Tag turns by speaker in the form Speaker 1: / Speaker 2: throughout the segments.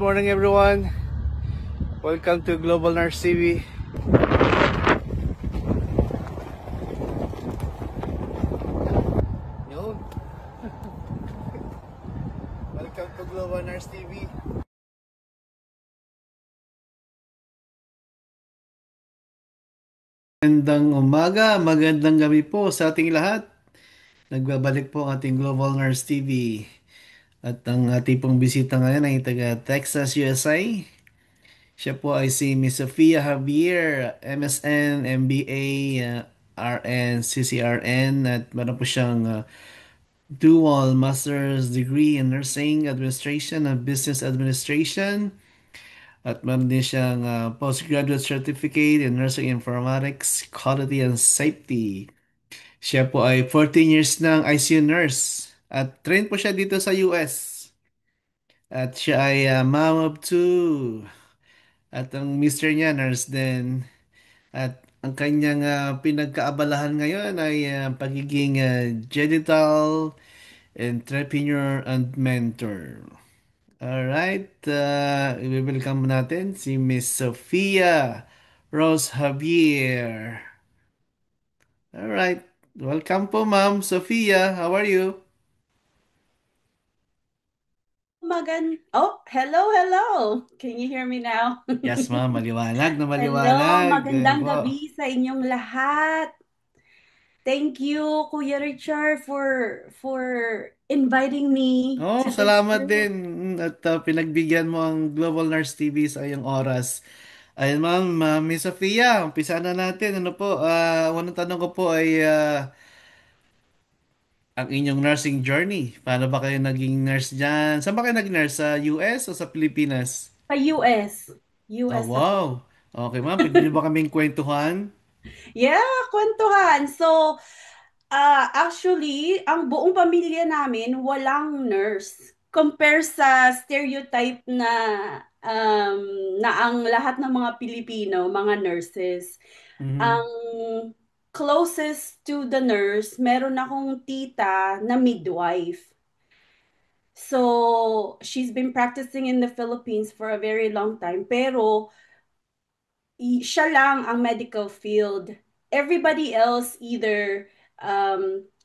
Speaker 1: morning everyone. Welcome to Global Nurse TV. Yun. Welcome to Global Nurse TV. Magandang umaga, magandang gabi po sa ating lahat. Nagbabalik po ang ating Global Nurse TV. At ang ating pong bisita ngayon ay taga Texas, USA. Siya po ay si Miss Sofia Javier, MSN, MBA, RN, CCRN at meron po siyang dual master's degree in nursing administration and business administration. At meron din siyang postgraduate certificate in nursing informatics, quality and safety. Siya po ay 14 years ng ICU nurse at trained po siya dito sa US. At siya ay mom of two. At ang mister niya nurse din. At ang kanyang pinagkaabalahan ngayon ay pagiging genital entrepreneur and mentor. Alright, i-welcome natin si Miss Sofia Rose Javier. Alright, welcome po Ma'am Sofia. How are you?
Speaker 2: Hello, hello. Can you hear me now?
Speaker 1: Yes ma'am, maliwanag na
Speaker 2: Hello,
Speaker 1: maliwanag.
Speaker 2: magandang
Speaker 1: Po.
Speaker 2: gabi sa inyong lahat. Thank you, Kuya Richard, for inviting me
Speaker 1: Oh,
Speaker 2: to this
Speaker 1: salamat din
Speaker 2: show.
Speaker 1: at pinagbigyan mo ang Global Nurse TV sa iyong oras. Ayun ma'am, Miss Sofia, umpisa na natin. Ano po, unang tanong ko po ay ang inyong nursing journey. Paano ba kayo naging nurse dyan? Saan ba kayo naging nurse? Sa US o sa Pilipinas?
Speaker 2: Sa US.
Speaker 1: Oh,
Speaker 2: US ako.
Speaker 1: wow. Okay ma'am, pwede niyo ba kaming kwentuhan?
Speaker 2: Yeah, kwentuhan. Actually, ang buong pamilya namin walang nurse. Compare sa stereotype um, na ang lahat ng mga Pilipino, mga nurses.
Speaker 1: Mhm.
Speaker 2: Ang closest to the nurse, meron akong tita na midwife. So, she's been practicing in the Philippines for a very long time. Pero, siya lang ang medical field. Everybody else either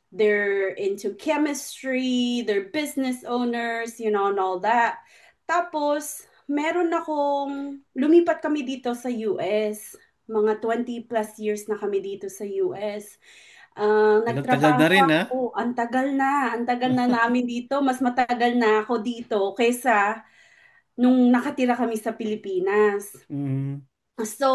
Speaker 2: they're into chemistry, they're business owners, and all that. Tapos, meron akong, lumipat kami dito sa US. Mga 20 plus years na kami dito sa US.
Speaker 1: Tagal-tagal na
Speaker 2: Nagtrabaho
Speaker 1: rin ha?
Speaker 2: ako, ang tagal na namin dito. Mas matagal na ako dito kaysa nung nakatira kami sa Pilipinas.
Speaker 1: Mhm.
Speaker 2: So,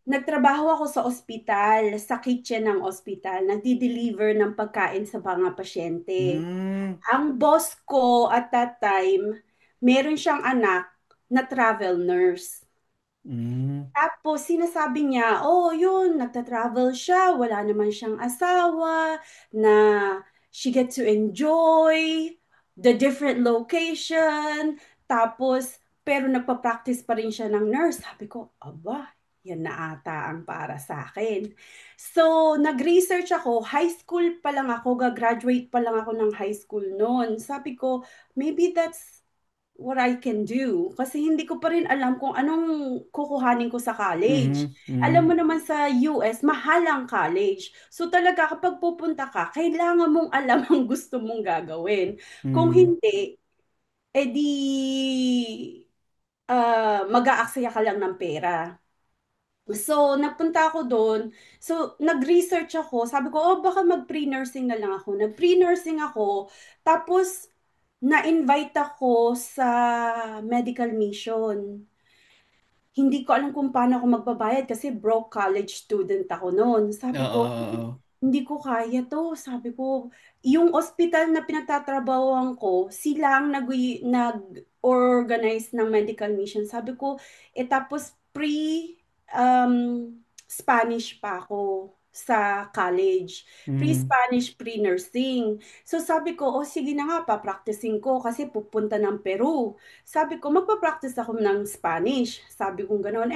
Speaker 2: nagtrabaho ako sa ospital, sa kitchen ng ospital, nagdi-deliver ng pagkain sa mga pasyente.
Speaker 1: Mm.
Speaker 2: Ang boss ko at that time, meron siyang anak na travel nurse.
Speaker 1: Mm.
Speaker 2: Tapos sinasabi niya, oh yun, nagta-travel siya, wala naman siyang asawa, na she get to enjoy the different location. Tapos, pero nagpa-practice pa rin siya ng nurse. Sabi ko, aba, yan na ata ang para sa akin. So, nag-research ako, high school pa lang ako, gagraduate pa lang ako ng high school noon. Sabi ko, maybe that's what I can do. Kasi hindi ko pa rin alam kung anong kukuhanin ko sa college.
Speaker 1: Mhm.
Speaker 2: Alam mo
Speaker 1: Mhm.
Speaker 2: naman sa US, mahal ang college. So talaga kapag pupunta ka, kailangan mong alam ang gusto mong gagawin. Kung
Speaker 1: Mhm.
Speaker 2: hindi, edi mag-aaksaya ka lang ng pera. So, nagpunta ako doon. So, nag-research ako. Sabi ko, oh, baka mag-pre-nursing na lang ako. Nag-pre-nursing ako. Tapos, na-invite ako sa medical mission. Hindi ko alam kung paano ako magbabayad kasi broke college student ako noon.
Speaker 1: Oo,
Speaker 2: Sabi ko,
Speaker 1: oo, oo.
Speaker 2: hindi ko kaya to. Sabi ko, yung ospital na pinagtatrabahoan ko, sila ang nag-organize ng medical mission. Sabi ko, tapos um, Spanish pa ako sa college.
Speaker 1: Mhm.
Speaker 2: Pre-Spanish, pre-nursing. So sabi ko, oh sige na nga, pa-practicing ko kasi pupunta ng Peru. Sabi ko, magpa-practice ako ng Spanish. Sabi ko gano'n.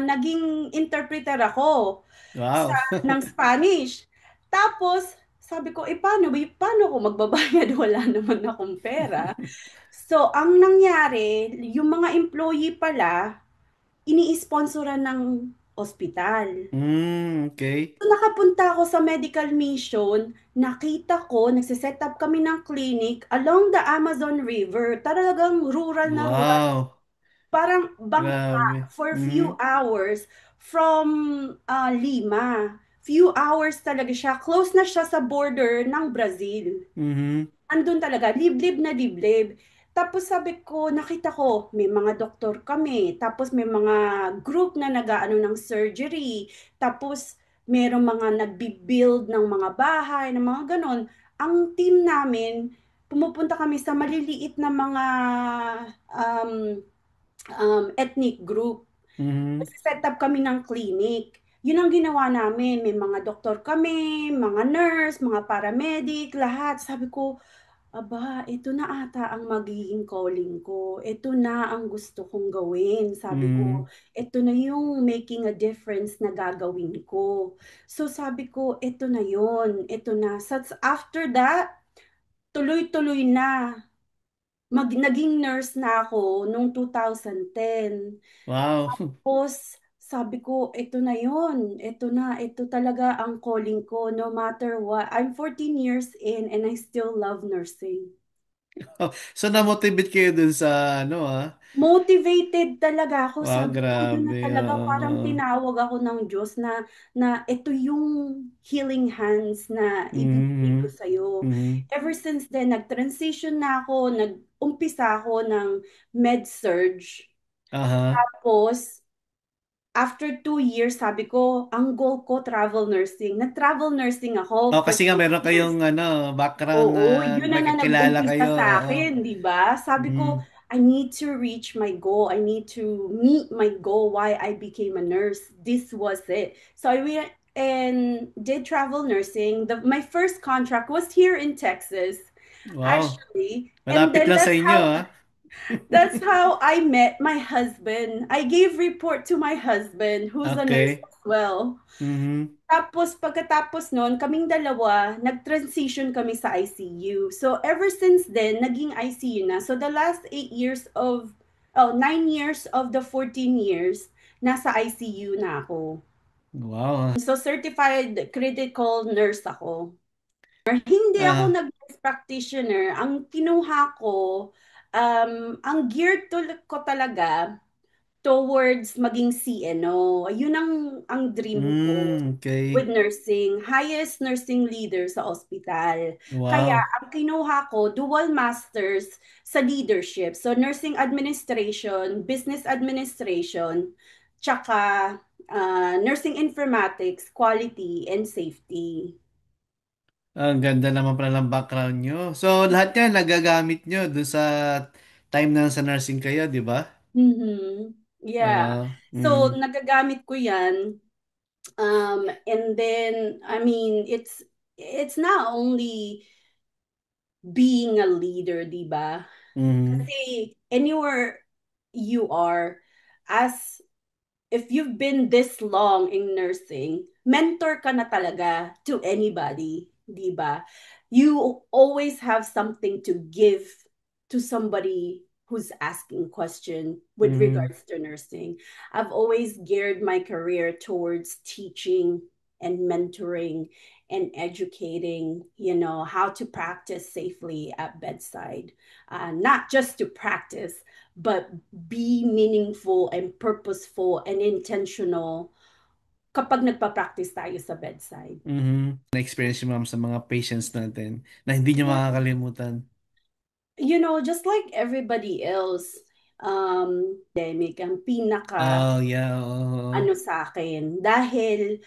Speaker 2: Naging interpreter ako sa
Speaker 1: Wow.
Speaker 2: ng Spanish. Tapos, sabi ko, paano ako magbabayad? Wala naman akong pera. So, ang nangyari, yung mga employee pala, ini-sponsoran ng ospital.
Speaker 1: Okay.
Speaker 2: So, nakapunta ako sa medical mission, nakita ko, nagsiset up kami ng clinic along the Amazon River. Talagang rural na rural.
Speaker 1: Wow.
Speaker 2: Parang bangka
Speaker 1: Grabe.
Speaker 2: for few
Speaker 1: Mhm.
Speaker 2: hours from Lima. Few hours talaga siya. Close na siya sa border ng Brazil.
Speaker 1: Mhm.
Speaker 2: Andun talaga, liblib na liblib. Tapos sabi ko, nakita ko, may mga doktor kami. Tapos may mga group na nag-aano ng surgery. Tapos merong mga nagbi-build ng mga bahay, ng mga ganon. Ang team namin, pumupunta kami sa maliliit na mga um, ethnic group.
Speaker 1: Mhm.
Speaker 2: Set up kami ng clinic. Yun ang ginawa namin. May mga doktor kami, mga nurse, mga paramedic, lahat. Sabi ko, aba, ito na ata ang magiging calling ko. Ito na ang gusto kong gawin. Sabi ko,
Speaker 1: Mhm.
Speaker 2: ito na yung making a difference na gagawin ko. So sabi ko, ito na yun. Ito na. So after that, tuloy-tuloy na. Naging nurse na ako noong 2010.
Speaker 1: Wow.
Speaker 2: Tapos, sabi ko, ito na yun. Ito na. Ito talaga ang calling ko no matter what. I'm 14 years in and I still love nursing.
Speaker 1: So na-motivate kayo dun sa ano
Speaker 2: Motivated talaga ako.
Speaker 1: Wow,
Speaker 2: Sabi ko, yun na
Speaker 1: grabe.
Speaker 2: talaga.
Speaker 1: Oo,
Speaker 2: Parang
Speaker 1: oo.
Speaker 2: tinawag ako ng Diyos na ito yung healing hands na ibibigay ko
Speaker 1: Mhm.
Speaker 2: sa'yo.
Speaker 1: Mhm.
Speaker 2: Ever since then, nag-transition na ako, nag-umpisa ako ng med-surg.
Speaker 1: Aha.
Speaker 2: Tapos, after 2 years, sabi ko, ang goal ko, travel nursing. Nag-travel nursing ako
Speaker 1: Oh,
Speaker 2: for
Speaker 1: kasi nga
Speaker 2: 2
Speaker 1: meron
Speaker 2: years.
Speaker 1: kayong background na
Speaker 2: Oo, yun na
Speaker 1: nagkakilala
Speaker 2: nag-umpisa
Speaker 1: kayo.
Speaker 2: sa
Speaker 1: Oo.
Speaker 2: akin, di ba? Sabi ko,
Speaker 1: Mhm.
Speaker 2: I need to reach my goal. I need to meet my goal why I became a nurse. This was it. So I went and did travel nursing. My first contract was here in Texas,
Speaker 1: Wow.
Speaker 2: actually. And
Speaker 1: Malapit
Speaker 2: then
Speaker 1: lang sa inyo,
Speaker 2: that's how I met my husband. I gave report to my husband, who's a nurse
Speaker 1: Okay.
Speaker 2: as well.
Speaker 1: Mhm.
Speaker 2: Tapos, pagkatapos nun, kaming dalawa, nag-transition kami sa ICU. So, ever since then, naging ICU na. So, the last 9 years of the 14 years, nasa ICU na ako.
Speaker 1: Wow.
Speaker 2: So, certified critical nurse ako. Hindi ako
Speaker 1: Ah.
Speaker 2: nag-nurse practitioner. Ang kinuha ko, ang geared ko talaga, towards maging CNO. Yun ang dream ko with
Speaker 1: Okay.
Speaker 2: nursing, highest nursing leader sa ospital. Kaya
Speaker 1: Wow.
Speaker 2: ang kinuha ko, dual masters sa leadership. So nursing administration, business administration, tsaka nursing informatics, quality, and safety.
Speaker 1: Ang ganda naman pala ng background nyo. So, lahat yan nagagamit nyo dun sa time na sa nursing kayo, di ba?
Speaker 2: Mhm. Yeah. So,
Speaker 1: Mm,
Speaker 2: nagagamit ko yan. And then, I mean, it's not only being a leader, di ba?
Speaker 1: mm,
Speaker 2: Kasi anywhere you are, as if you've been this long in nursing, mentor ka na talaga to anybody, di ba? You always have something to give to somebody who's asking question with
Speaker 1: mm,
Speaker 2: regards to nursing. I've always geared my career towards teaching and mentoring and educating, how to practice safely at bedside. Not just to practice, but be meaningful and purposeful and intentional kapag nagpa-practice tayo sa bedside.
Speaker 1: Na-experience yung ma'am sa mga patients natin na hindi nyo
Speaker 2: Yeah.
Speaker 1: makakalimutan.
Speaker 2: Just like everybody else, pandemic ang pinaka
Speaker 1: Oh, yeah, oo.
Speaker 2: ano sa akin dahil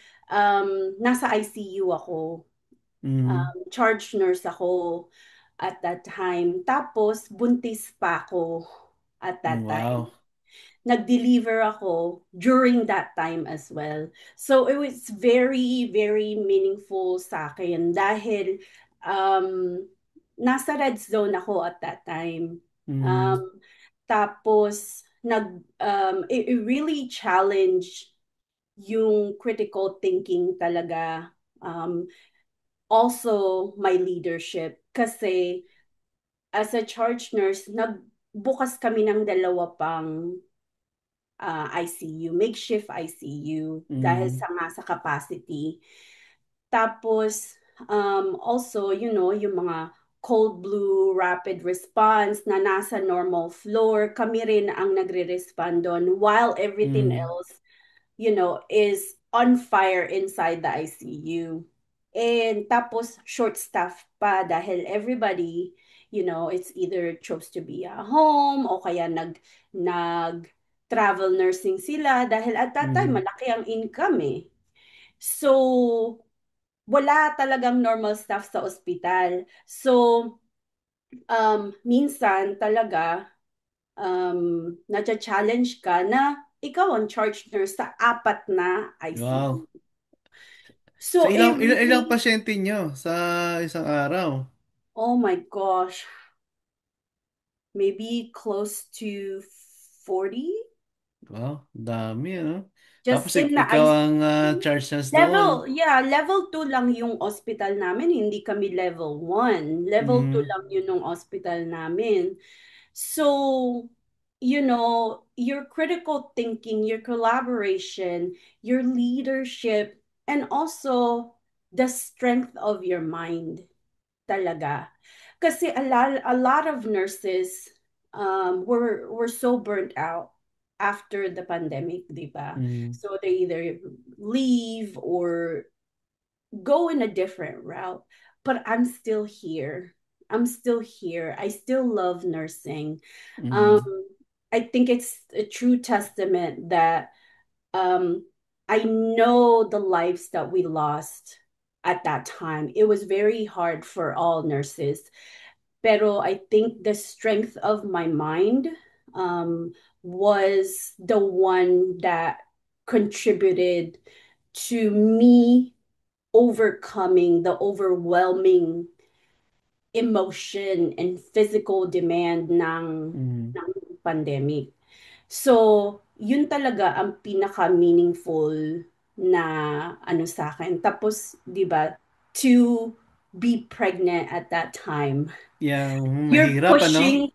Speaker 2: nasa ICU ako,
Speaker 1: Mm,
Speaker 2: charge nurse ako at that time. Tapos buntis pa ako at that time.
Speaker 1: wow.
Speaker 2: Nag-deliver ako during that time as well. So it was very, very meaningful sa akin dahil um, nasa red zone ako at that time.
Speaker 1: Mm,
Speaker 2: Um, tapos, it really challenged yung critical thinking talaga. Um, Also, my leadership. Kasi as a charge nurse, bukas kami ng dalawa pang ICU, makeshift ICU dahil
Speaker 1: Mm.
Speaker 2: sa capacity. Tapos, also, yung mga cold blue rapid response na nasa normal floor, kami rin ang nagre-respond doon while everything
Speaker 1: Mm.
Speaker 2: else, is on fire inside the ICU. And tapos short staff pa dahil everybody, it's either chose to be at home o kaya nag travel nursing sila dahil at that time
Speaker 1: Mm.
Speaker 2: malaki ang income eh. So, wala talagang normal staff sa ospital. So, minsan talaga, na-challenge ka na ikaw ang charge nurse sa apat na
Speaker 1: Wow.
Speaker 2: ICU.
Speaker 1: So
Speaker 2: So,
Speaker 1: ilang
Speaker 2: every,
Speaker 1: pasyente nyo sa isang araw?
Speaker 2: oh my gosh, maybe close to 40
Speaker 1: Wow, dami ano. Tapos
Speaker 2: just in the
Speaker 1: ikaw ang
Speaker 2: ICU.
Speaker 1: charge nurse doon.
Speaker 2: Level 2 lang yung hospital namin, hindi kami level 1. Level 2
Speaker 1: Mm.
Speaker 2: lang yun yung hospital namin. So, your critical thinking, your collaboration, your leadership, and also the strength of your mind talaga. Kasi a lot of nurses were so burnt out after the pandemic, di ba?
Speaker 1: Mm.
Speaker 2: So they either leave or go in a different route. But I'm still here. I'm still here. I still love nursing. Um,
Speaker 1: Mm.
Speaker 2: I think it's a true testament that um, I know the lives that we lost at that time. It was very hard for all nurses. Pero I think the strength of my mind um, was the one that contributed to me overcoming the overwhelming emotion and physical demand
Speaker 1: Mm.
Speaker 2: ng pandemic. So, yun talaga ang pinaka-meaningful na ano sa akin. Tapos, 'di ba, to be pregnant at that time.
Speaker 1: Yeah,
Speaker 2: You're
Speaker 1: mahirap ano?
Speaker 2: pushing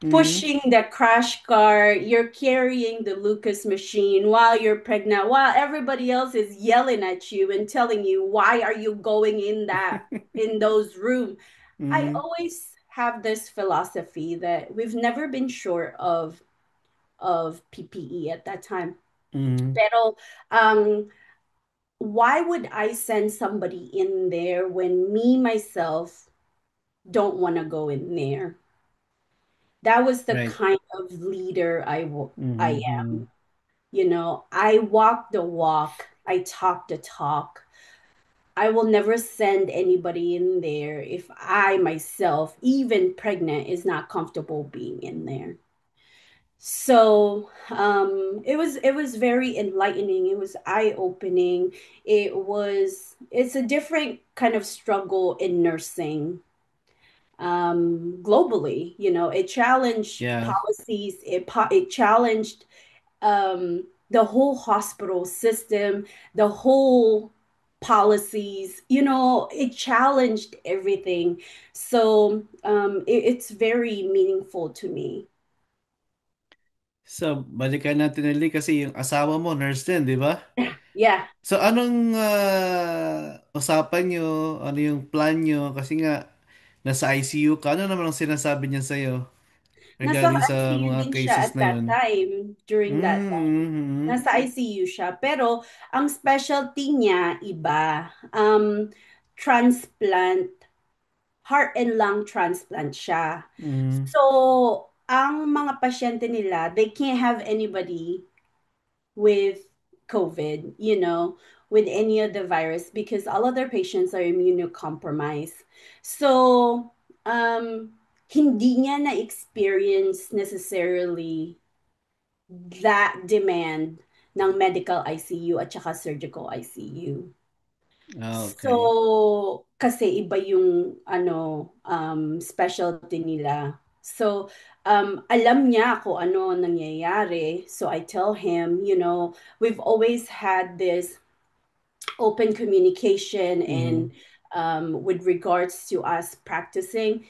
Speaker 1: Mm.
Speaker 2: pushing the crash car, you're carrying the Lucas machine while you're pregnant, while everybody else is yelling at you and telling you, why are you going in those rooms? I
Speaker 1: Mm.
Speaker 2: always have this philosophy that we've never been short of PPE at that time.
Speaker 1: Mm.
Speaker 2: Pero why would I send somebody in there when me myself don't want to go in there? That was the
Speaker 1: Right.
Speaker 2: kind of leader I
Speaker 1: Mm-hmm.
Speaker 2: am. I walk the walk, I talk the talk. I will never send anybody in there if I myself, even pregnant, is not comfortable being in there. So it was very enlightening. It was eye-opening. It's a different kind of struggle in nursing globally. It challenged
Speaker 1: Yeah.
Speaker 2: policies. It challenged the whole hospital system, the whole policies. It challenged everything. So it's very meaningful to me.
Speaker 1: So, balikan natin ulit kasi yung asawa mo, nurse din, di ba?
Speaker 2: Yeah.
Speaker 1: So, anong usapan nyo? Ano yung plan nyo? Kasi nga, nasa ICU ka. Ano naman ang sinasabi niya sa'yo
Speaker 2: Nasa
Speaker 1: regarding sa
Speaker 2: ICU
Speaker 1: mga
Speaker 2: din siya
Speaker 1: cases
Speaker 2: at
Speaker 1: na
Speaker 2: that
Speaker 1: yun?
Speaker 2: time, during that time.
Speaker 1: Mm-hmm.
Speaker 2: Nasa ICU siya. Pero, ang specialty niya, iba. Transplant, heart and lung transplant siya.
Speaker 1: Mm-hmm.
Speaker 2: So, ang mga pasyente nila, they can't have anybody with COVID, with any of the virus because all of their patients are immunocompromised. So, hindi niya na-experience necessarily that demand ng medical ICU at saka surgical ICU.
Speaker 1: Ah, okay.
Speaker 2: So, kasi iba yung specialty nila. So, alam niya kung ano nangyayari. So, I tell him, we've always had this open communication
Speaker 1: Mm-hmm.
Speaker 2: and with regards to us practicing,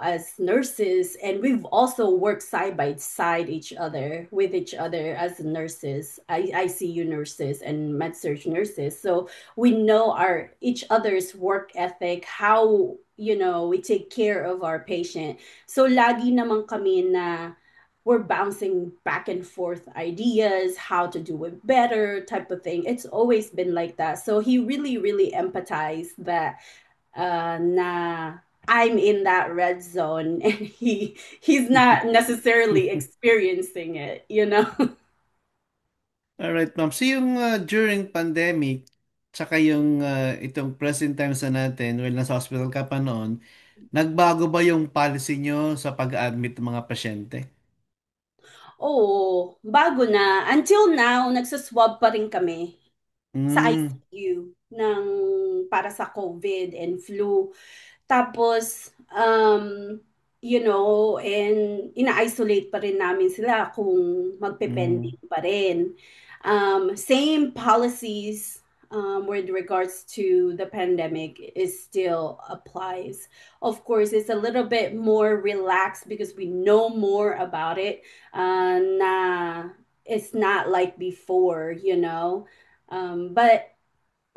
Speaker 2: as nurses. And we've also worked side by side each other with each other as nurses, ICU nurses and med surg nurses. So we know our each other's work ethic, how, we take care of our patient. So lagi naman kami na we're bouncing back and forth ideas, how to do it better, type of thing. It's always been like that. So he really, really empathized that na I'm in that red zone and he's not necessarily experiencing it.
Speaker 1: Alright, ma'am. So yung during pandemic, tsaka yung itong present times na natin, well, nasa hospital ka pa noon, nagbago ba yung policy nyo sa pag-admit ng mga pasyente?
Speaker 2: Oo, bago na. Until now, nagsaswab pa rin kami sa
Speaker 1: Mm,
Speaker 2: ICU para sa COVID and flu. Tapos, and ina-isolate pa rin namin sila kung
Speaker 1: mm,
Speaker 2: magpe-pending pa rin. Same policies with regards to the pandemic is still applies. Of course, it's a little bit more relaxed because we know more about it. Na it's not like before. But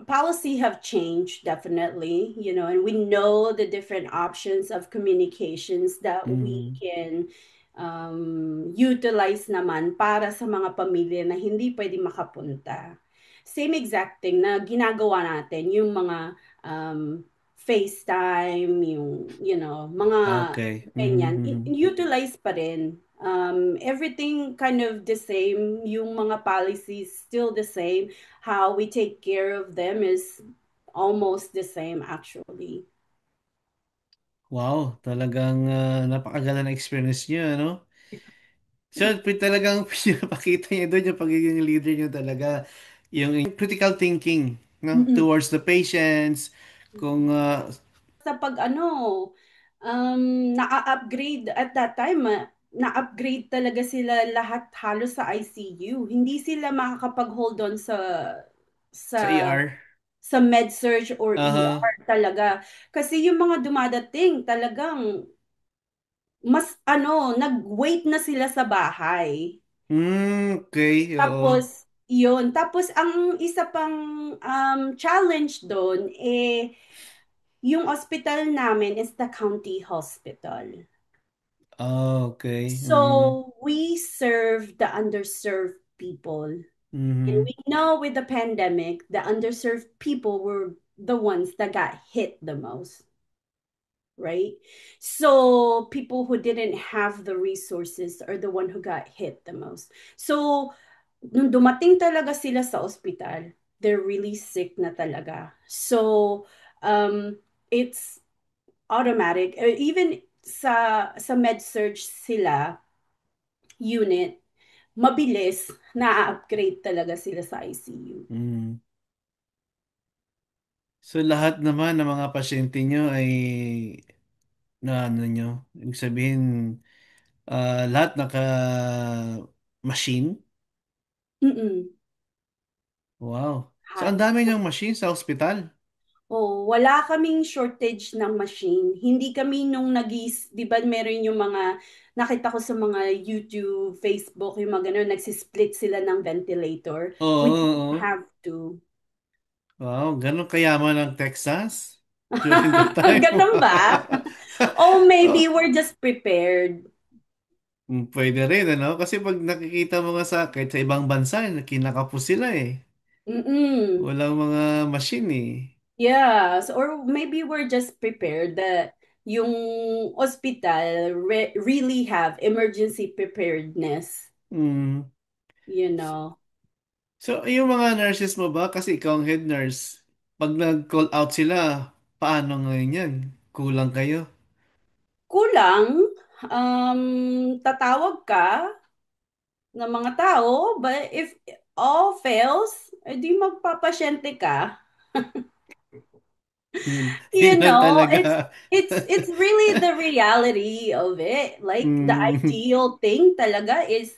Speaker 2: policy have changed definitely, and we know the different options of communications that we
Speaker 1: mm.
Speaker 2: can utilize naman para sa mga pamilya na hindi pwede makapunta. Same exact thing na ginagawa natin, yung mga FaceTime, yung, mga
Speaker 1: Okay.
Speaker 2: ganyan,
Speaker 1: Mhm.
Speaker 2: utilize pa rin. Everything kind of the same, yung mga policies still the same, how we take care of them is almost the same actually.
Speaker 1: Wow, talagang napakaganda na experience niyo, ano? So, talagang pinapakita niyo doon yung pagiging leader niyo talaga. Yung critical thinking, no?
Speaker 2: Mm-mm.
Speaker 1: Towards the patients, kung
Speaker 2: Sa pag ano, na-upgrade at that time, na-upgrade talaga sila lahat halos sa ICU. Hindi sila makakapag-hold on sa
Speaker 1: sa ER.
Speaker 2: med surg or
Speaker 1: Aha.
Speaker 2: ER talaga. Kasi yung mga dumadating talagang mas nag-wait na sila sa bahay.
Speaker 1: Okay, oo.
Speaker 2: Tapos, yun. Tapos, ang isa pang challenge doon, yung hospital namin is the county hospital.
Speaker 1: Okay. Mhm.
Speaker 2: So, we serve the underserved people. And
Speaker 1: Mhm.
Speaker 2: we know with the pandemic, the underserved people were the ones that got hit the most, right? So people who didn't have the resources are the one who got hit the most. So nung dumating talaga sila sa ospital, they're really sick na talaga. So it's automatic. Even sa med surg sila unit, mabilis na-upgrade talaga sila sa ICU.
Speaker 1: Mhm. So, lahat naman ng mga pasyente nyo ay na ano nyo, ibig sabihin, lahat naka-machine?
Speaker 2: Mm-mm.
Speaker 1: Wow. So, ang
Speaker 2: Ha-
Speaker 1: dami nyong machine sa ospital.
Speaker 2: Oh, wala kaming shortage ng machine. Hindi kami nung di ba meron yung mga, nakita ko sa mga YouTube, Facebook, yung mga ganun, nagsisplit sila ng ventilator.
Speaker 1: Oo,
Speaker 2: We
Speaker 1: oo,
Speaker 2: didn't
Speaker 1: oo.
Speaker 2: have to.
Speaker 1: Wow, ganun kayaman ang Texas during that time.
Speaker 2: Ganun ba? Oh, maybe
Speaker 1: Oh,
Speaker 2: we're just prepared.
Speaker 1: pwede rin, ano? Kasi pag nakikita mo nga sa kahit sa ibang bansa, kinakapos sila eh.
Speaker 2: Mm-mm.
Speaker 1: Walang mga machine eh.
Speaker 2: Yeah, so, or maybe we're just prepared that yung hospital really have emergency preparedness,
Speaker 1: Mm.
Speaker 2: you know.
Speaker 1: So, yung mga nurses mo ba, kasi ikaw ang head nurse, pag nag-call out sila, paano ngayon yan? Kulang kayo?
Speaker 2: Kulang, tatawag ka ng mga tao, but if all fails, edi magpapasyente ka.
Speaker 1: Yun
Speaker 2: You
Speaker 1: lang
Speaker 2: know, it's
Speaker 1: talaga.
Speaker 2: it's it's really the reality of it. Like the
Speaker 1: Mm,
Speaker 2: ideal thing talaga is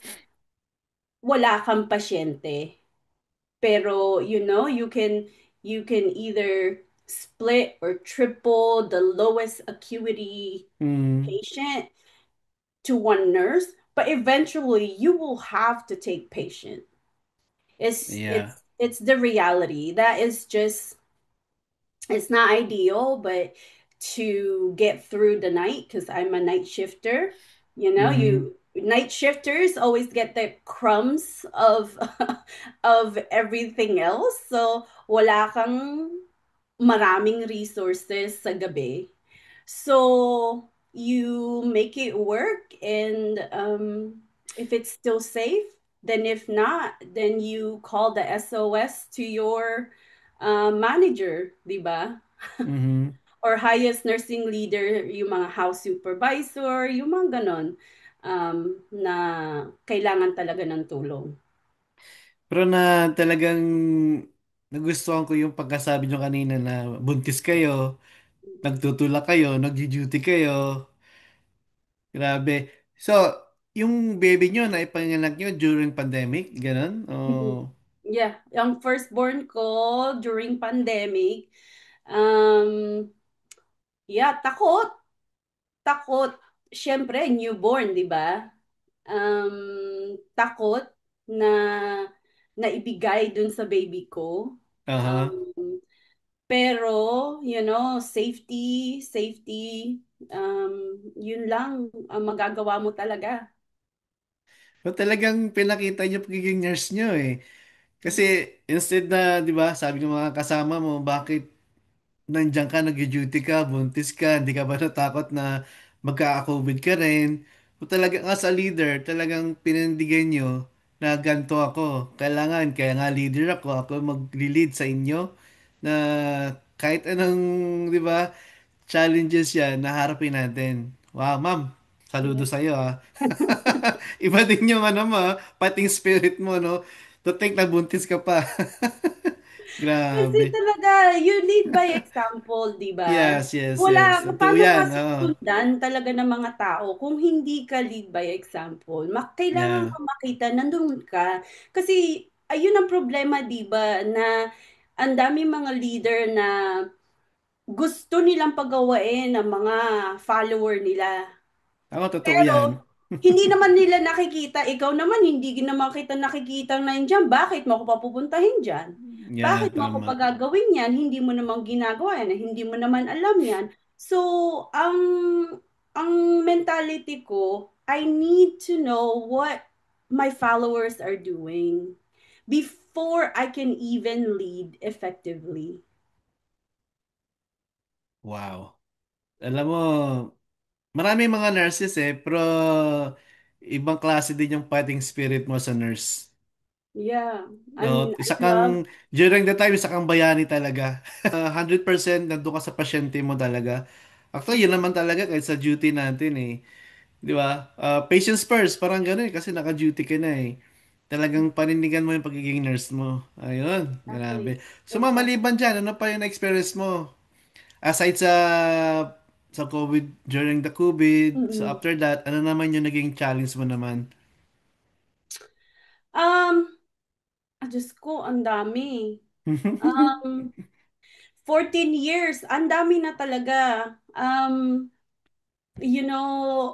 Speaker 2: wala kang pasyente. Pero you can either split or triple the lowest acuity
Speaker 1: Mm,
Speaker 2: patient to one nurse, but eventually you will have to take patient. It's
Speaker 1: yeah.
Speaker 2: it's it's the reality. That is just it's not ideal, but to get through the night, because I'm a night shifter,
Speaker 1: Mm-hmm.
Speaker 2: you night shifters always get the crumbs of of everything else. So wala kang maraming resources sa gabi. So you make it work, and if it's still safe, then if not, then you call the SOS to your manager, di ba?
Speaker 1: Mm-hmm.
Speaker 2: Or highest nursing leader, yung mga house supervisor, yung mga ganon, na kailangan talaga ng tulong.
Speaker 1: Pero na talagang nagustuhan ko yung pagkasabi nyo kanina na buntis kayo, nagtutulak kayo, nagji-duty kayo. Grabe. So, yung baby nyo na ipanganak nyo during pandemic, ganun?
Speaker 2: Mhm.
Speaker 1: Oh,
Speaker 2: Yeah, yung firstborn ko during pandemic, um, yeah, takot. Takot. Siyempre, newborn, di ba? Takot na naibigay dun sa baby ko.
Speaker 1: aha.
Speaker 2: Pero, safety, safety, yun lang ang magagawa mo talaga.
Speaker 1: So, talagang pinakita nyo pagiging nurse nyo eh. Kasi instead na, di ba, sabi ng mga kasama mo, bakit nandiyan ka, nag-duty ka, buntis ka, hindi ka ba natakot na magka-COVID ka rin? So talagang as a leader, talagang pinindigan nyo na ganito ako. Kailangan, kaya nga leader ako mag-lead sa inyo na kahit anong, di ba, challenges yan, naharapin natin. Wow, ma'am, saludo
Speaker 2: Yeah.
Speaker 1: sa'yo ah. Iba din yung ano mo, ah, pating spirit mo, no? To think na buntis ka pa.
Speaker 2: Kasi
Speaker 1: Grabe.
Speaker 2: talaga, you lead by example, di ba?
Speaker 1: Yes, yes, yes.
Speaker 2: Wala,
Speaker 1: Totoo
Speaker 2: paano ka
Speaker 1: yan. Oo.
Speaker 2: susundan talaga ng mga tao kung hindi ka lead by example? Kailangan
Speaker 1: Yeah.
Speaker 2: ka makita, nandun ka. Kasi, ayun ang problema, di ba, na ang dami mga leader na gusto nilang pagawain ng mga follower nila.
Speaker 1: Ako, totoo yan.
Speaker 2: Pero, hindi naman nila nakikita. Ikaw naman, hindi naman kita nakikita na dyan. Bakit mo ako papupuntahin dyan?
Speaker 1: Yeah,
Speaker 2: Bakit mo ako
Speaker 1: tama.
Speaker 2: pagagawin yan? Hindi mo naman ginagawa yan. Hindi mo naman alam yan. So, ang mentality ko, I need to know what my followers are doing before I can even lead effectively.
Speaker 1: Wow. Alam mo, marami mga nurses eh, pero ibang klase din yung fighting spirit mo sa nurse.
Speaker 2: Yeah,
Speaker 1: No,
Speaker 2: I
Speaker 1: isa
Speaker 2: love.
Speaker 1: kang, during the time, isa kang bayani talaga. 100% nandun ka sa pasyente mo talaga. Actually, yun naman talaga kahit sa duty natin eh. Di ba? Patience first, parang ganun eh, kasi naka-duty ka na eh. Talagang panindigan mo yung pagiging nurse mo. Ayun,
Speaker 2: Exactly.
Speaker 1: grabe. So,
Speaker 2: Exactly.
Speaker 1: maliban dyan, ano pa yung experience mo? Aside sa COVID, during the COVID, so
Speaker 2: Mm-mm.
Speaker 1: after that, ano naman yung naging challenge mo naman?
Speaker 2: Um, Diyos ko, ang dami. Um, 14 years, ang dami na talaga.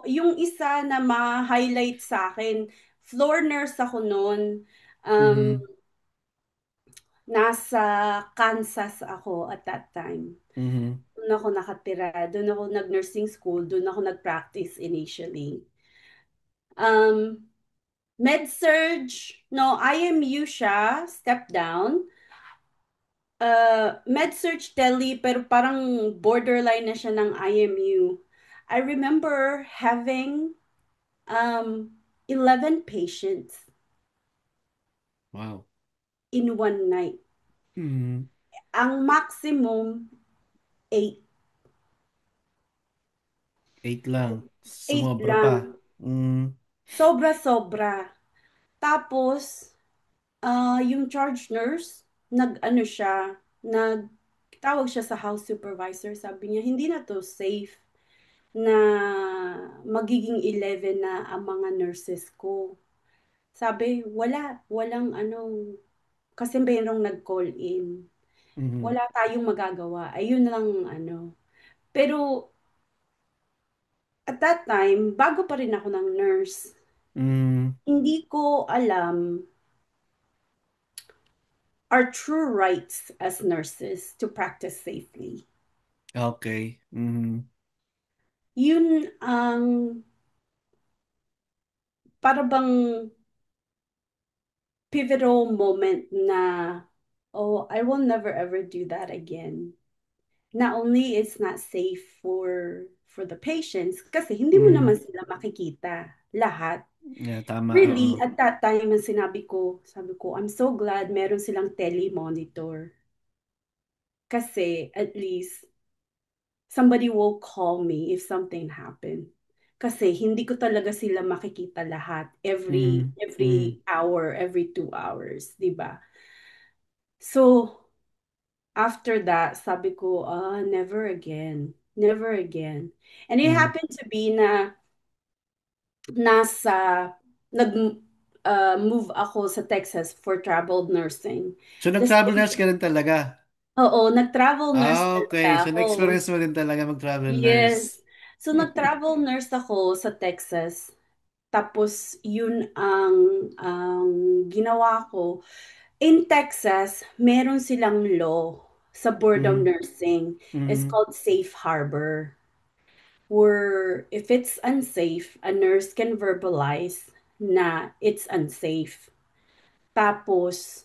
Speaker 2: Yung isa na ma-highlight sa akin, floor nurse ako noon. Um,
Speaker 1: Mhm.
Speaker 2: Nasa Kansas ako at that time.
Speaker 1: Mhm.
Speaker 2: Doon ako nakatira, doon ako nag-nursing school, doon ako nag-practice initially. Um, Med-surg, no, IMU siya, step down. Med-surg tele, pero parang borderline na siya ng IMU. I remember having 11 patients
Speaker 1: Wow.
Speaker 2: in one night.
Speaker 1: Mhm.
Speaker 2: Ang maximum, 8.
Speaker 1: Eight lang.
Speaker 2: 8
Speaker 1: Sumobra pa.
Speaker 2: lang.
Speaker 1: Mm.
Speaker 2: Sobra-sobra. Tapos, yung charge nurse, nag-ano siya, tawag siya sa house supervisor. Sabi niya, hindi na to safe na magiging 11 na ang mga nurses ko. Sabi, walang ano, kasi mayroong nag-call in.
Speaker 1: Mhm.
Speaker 2: Wala tayong magagawa. Ayun lang ano. Pero at that time, bago pa rin ako ng nurse,
Speaker 1: Mm.
Speaker 2: hindi ko alam our true rights as nurses to practice safely.
Speaker 1: Okay. Mhm.
Speaker 2: Yun ang para bang pivotal moment na, oh, I will never ever do that again. Not only it's not safe for the patients, kasi hindi mo naman
Speaker 1: Mhm.
Speaker 2: sila makikita lahat.
Speaker 1: Yeah, tama.
Speaker 2: Really,
Speaker 1: Oo.
Speaker 2: at that time, ang sabi ko, I'm so glad meron silang telemonitor. Kasi at least somebody will call me if something happened. Kasi hindi ko talaga sila makikita lahat every
Speaker 1: Mhm. Mhm.
Speaker 2: every hour, every 2 hours, 'di ba? So, after that, sabi ko, never again. Never again. And it
Speaker 1: Mhm.
Speaker 2: happened to be na nasa nag move ako sa Texas for travel nursing.
Speaker 1: So,
Speaker 2: The
Speaker 1: nag-travel nurse
Speaker 2: same,
Speaker 1: ka rin talaga?
Speaker 2: oo, nag-travel nurse talaga
Speaker 1: Okay. So,
Speaker 2: ako.
Speaker 1: na-experience mo din talaga mag-travel
Speaker 2: Yes.
Speaker 1: nurse.
Speaker 2: So, nag-travel nurse ako sa Texas. Tapos, yun ang ginawa ko. In Texas, meron silang law sa Board of
Speaker 1: Mhm.
Speaker 2: Nursing. It's
Speaker 1: Mhm.
Speaker 2: called Safe Harbor, where if it's unsafe, a nurse can verbalize na it's unsafe. Tapos,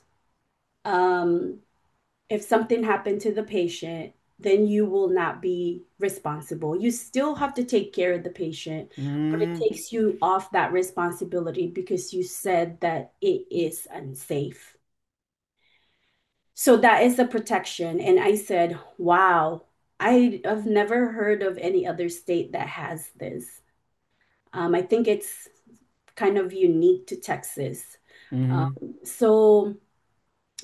Speaker 2: um, if something happened to the patient, then you will not be responsible. You still have to take care of the patient, but it
Speaker 1: Mhm.
Speaker 2: takes you off that responsibility because you said that it is unsafe. So that is the protection. And I said, wow, I have never heard of any other state that has this. I think it's kind of unique to Texas.
Speaker 1: Mhm.
Speaker 2: So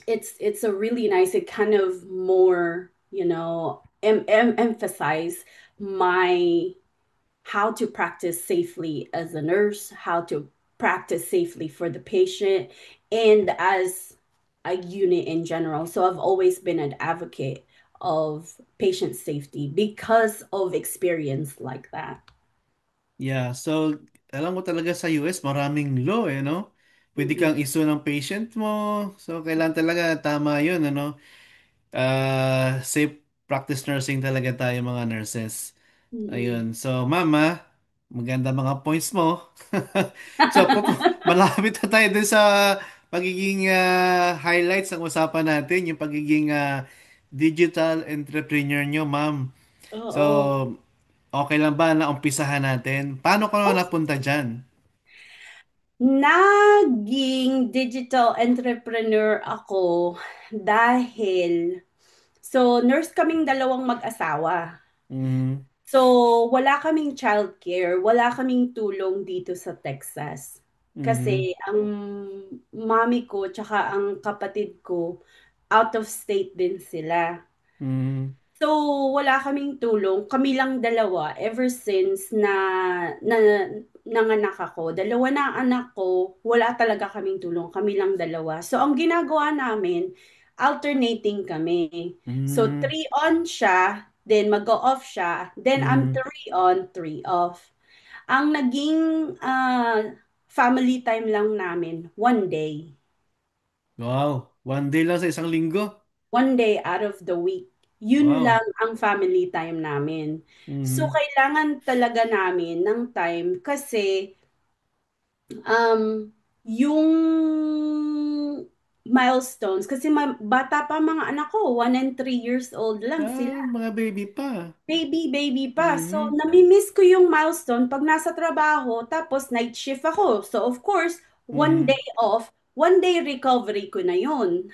Speaker 2: it's a really nice, it kind of more, emphasize my how to practice safely as a nurse, how to practice safely for the patient, and as a unit in general. So I've always been an advocate of patient safety because of experience like that.
Speaker 1: Yeah. So, alam mo talaga sa US, maraming law no? Pwede
Speaker 2: Mm-mm,
Speaker 1: kang iso ng patient mo. So, kailangan talaga tama yun, ano? Safe practice nursing talaga tayo mga nurses.
Speaker 2: mm-mm.
Speaker 1: Ayun. So, mama, maganda mga points mo. So, malapit na tayo dun sa pagiging highlights ng usapan natin, yung pagiging digital entrepreneur nyo, ma'am. So,
Speaker 2: Oo.
Speaker 1: okay lang ba na umpisahan natin? Paano ka naman napunta dyan?
Speaker 2: Naging digital entrepreneur ako dahil, so nurse kaming dalawang mag-asawa.
Speaker 1: Mhm.
Speaker 2: So wala kaming childcare, wala kaming tulong dito sa Texas. Kasi
Speaker 1: Mhm.
Speaker 2: ang mami ko tsaka ang kapatid ko out of state din sila.
Speaker 1: Mhm.
Speaker 2: So, wala kaming tulong. Kami lang dalawa ever since na nanganak ako. Dalawa na ang anak ko, wala talaga kaming tulong. Kami lang dalawa. So, ang ginagawa namin, alternating kami. So,
Speaker 1: Mhm.
Speaker 2: 3 on siya, then mag-off siya, then I'm
Speaker 1: Mhm.
Speaker 2: 3 on, 3 off. Ang naging family time lang namin, 1 day.
Speaker 1: Wow. One day lang sa isang linggo.
Speaker 2: 1 day out of the week. Yun lang
Speaker 1: Wow.
Speaker 2: ang family time namin. So,
Speaker 1: Mhm.
Speaker 2: kailangan talaga namin ng time kasi yung milestones, kasi bata pa mga anak ko, 1 and 3 years old lang sila.
Speaker 1: Mga baby pa.
Speaker 2: Baby pa. So,
Speaker 1: Mhm.
Speaker 2: nami-miss ko yung milestone pag nasa trabaho, tapos night shift ako. So, of course, one
Speaker 1: Mhm.
Speaker 2: day off, 1 day recovery ko na yun.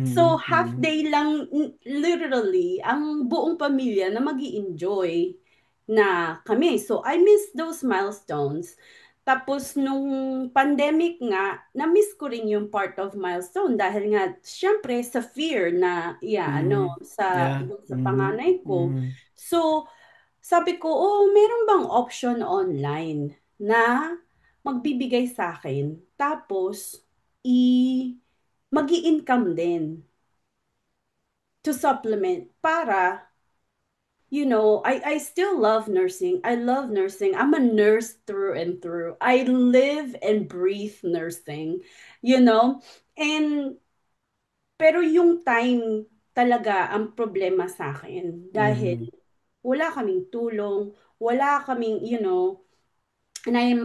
Speaker 2: So,
Speaker 1: Mhm.
Speaker 2: half
Speaker 1: Mhm.
Speaker 2: day lang, literally, ang buong pamilya na mag-i-enjoy na kami. So, I miss those milestones. Tapos, nung pandemic nga, na-miss ko rin yung part of milestone dahil nga, syempre, sa fear na, yeah, ano,
Speaker 1: Mhm.
Speaker 2: sa,
Speaker 1: Yeah.
Speaker 2: dun sa
Speaker 1: Mhm.
Speaker 2: panganay ko.
Speaker 1: Mhm.
Speaker 2: So, sabi ko, oh, meron bang option online na magbibigay sa akin, tapos, i, mag income din. to supplement para, I still love nursing. I love nursing. I'm a nurse through and through. I live and breathe nursing, you know? And, pero yung time talaga ang problema sa akin dahil
Speaker 1: Mhm.
Speaker 2: wala kaming tulong, wala kaming, and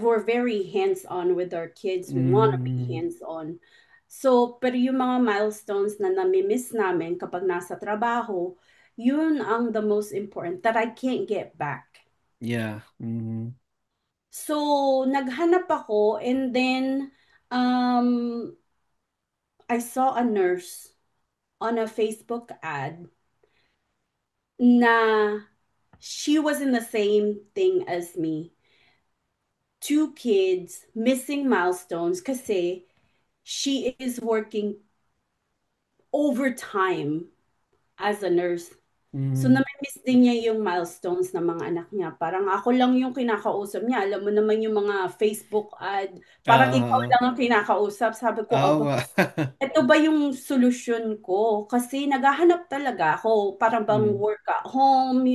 Speaker 2: we're very hands-on with our kids. We want to be
Speaker 1: Mhm.
Speaker 2: hands-on. So, pero yung mga milestones na nami-miss namin kapag nasa trabaho, yun ang the most important that I can't get back.
Speaker 1: Yeah. Mhm.
Speaker 2: So, naghanap ako and then um, I saw a nurse on a Facebook ad na she was in the same thing as me. Two kids, missing milestones kasi she is working overtime as a nurse. So,
Speaker 1: Mhm.
Speaker 2: nami-miss din niya yung milestones ng mga anak niya. Parang ako lang yung kinakausap niya. Alam mo naman yung mga Facebook ad, parang ikaw
Speaker 1: Ah,
Speaker 2: lang ang kinakausap. Sabi ko, aba,
Speaker 1: awa.
Speaker 2: ito ba yung solusyon ko? Kasi naghahanap talaga ako, parang bang
Speaker 1: Mm.
Speaker 2: work at home,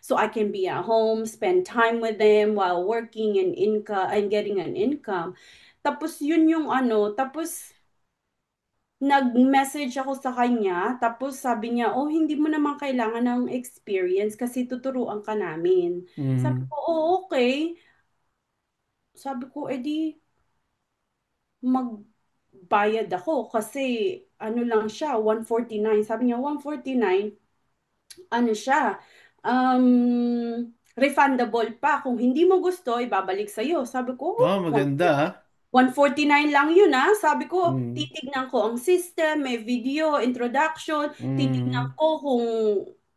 Speaker 2: so I can be at home, spend time with them while working and income and getting an income. Tapos yun yung ano, tapos nag-message ako sa kanya, tapos sabi niya, oh, hindi mo naman kailangan ng experience kasi tuturuan ka namin. Sabi
Speaker 1: Mhm.
Speaker 2: ko, oh, okay. Sabi ko, edi magbayad ako kasi ano lang siya, 149. Sabi niya, 149, ano siya, refundable pa. Kung hindi mo gusto, ibabalik sa'yo. Sabi ko, oh,
Speaker 1: Oh, maganda ah.
Speaker 2: 149 lang yun ah. Sabi ko,
Speaker 1: Mhm.
Speaker 2: titignan ko ang system, may video, introduction, titignan
Speaker 1: Mhm.
Speaker 2: ko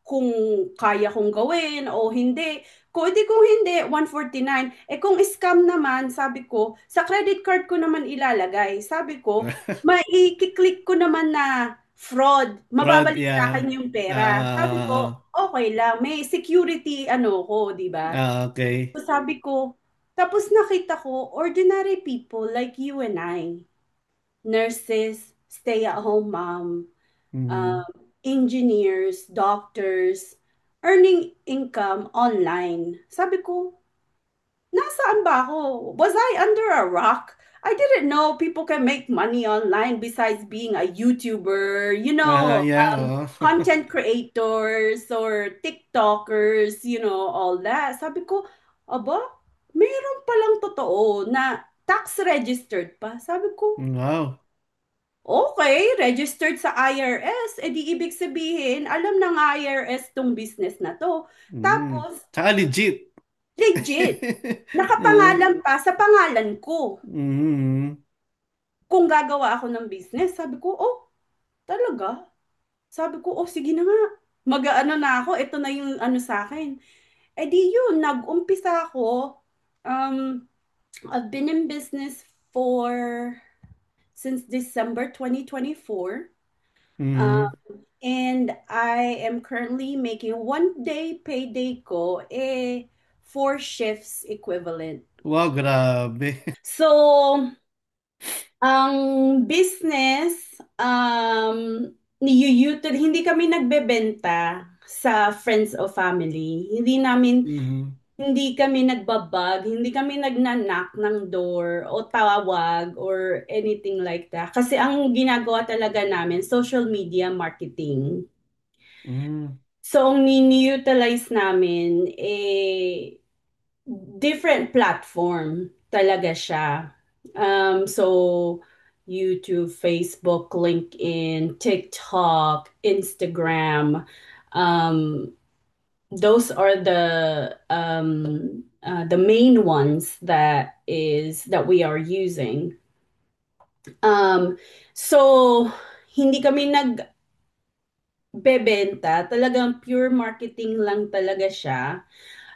Speaker 2: kung kaya kong gawin o hindi. Kung hindi, 149. Eh kung scam naman, sabi ko, sa credit card ko naman ilalagay. Sabi ko, maikiklik ko naman na fraud,
Speaker 1: Fraud,
Speaker 2: mababalik sa
Speaker 1: yeah.
Speaker 2: akin yung pera. Sabi
Speaker 1: Ah,
Speaker 2: ko, okay lang, may security ano ko, di ba?
Speaker 1: okay.
Speaker 2: So sabi ko, tapos nakita ko, ordinary people like you and I, nurses, stay-at-home mom,
Speaker 1: Mhm.
Speaker 2: um, engineers, doctors, earning income online. Sabi ko, nasaan ba ako? Was I under a rock? I didn't know people can make money online besides being a YouTuber,
Speaker 1: Yeah, oo.
Speaker 2: content creators or TikTokers, all that. Sabi ko, aba, meron palang totoo na tax registered pa. Sabi ko,
Speaker 1: Wow.
Speaker 2: okay, registered sa IRS, edi ibig sabihin, alam ng IRS tong business na to.
Speaker 1: Mhm.
Speaker 2: Tapos,
Speaker 1: Tsaka legit.
Speaker 2: legit,
Speaker 1: Yeah.
Speaker 2: nakapangalan pa sa pangalan ko.
Speaker 1: Mhm.
Speaker 2: Kung gagawa ako ng business, sabi ko, oh, talaga? Sabi ko, oh, sige na nga. Mag-ano na ako, ito na yung ano sa akin. Eh di yun, nag-umpisa ako. Um, I've been in business for since December 2024. Um,
Speaker 1: Mhm.
Speaker 2: and I am currently making one day payday ko, four shifts equivalent.
Speaker 1: Wow, grabe.
Speaker 2: So, ang business, hindi kami nagbebenta sa friends o family.
Speaker 1: Mhm.
Speaker 2: Hindi kami nagbabag, hindi kami nagnanak ng door o tawag or anything like that. Kasi ang ginagawa talaga namin, social media marketing.
Speaker 1: Mhm.
Speaker 2: So, ang ni-utilize namin, different platform talaga siya. So YouTube, Facebook, LinkedIn, TikTok, Instagram. Um, those are the main ones that we are using. Um, so hindi kami nagbebenta, talagang pure marketing lang talaga siya.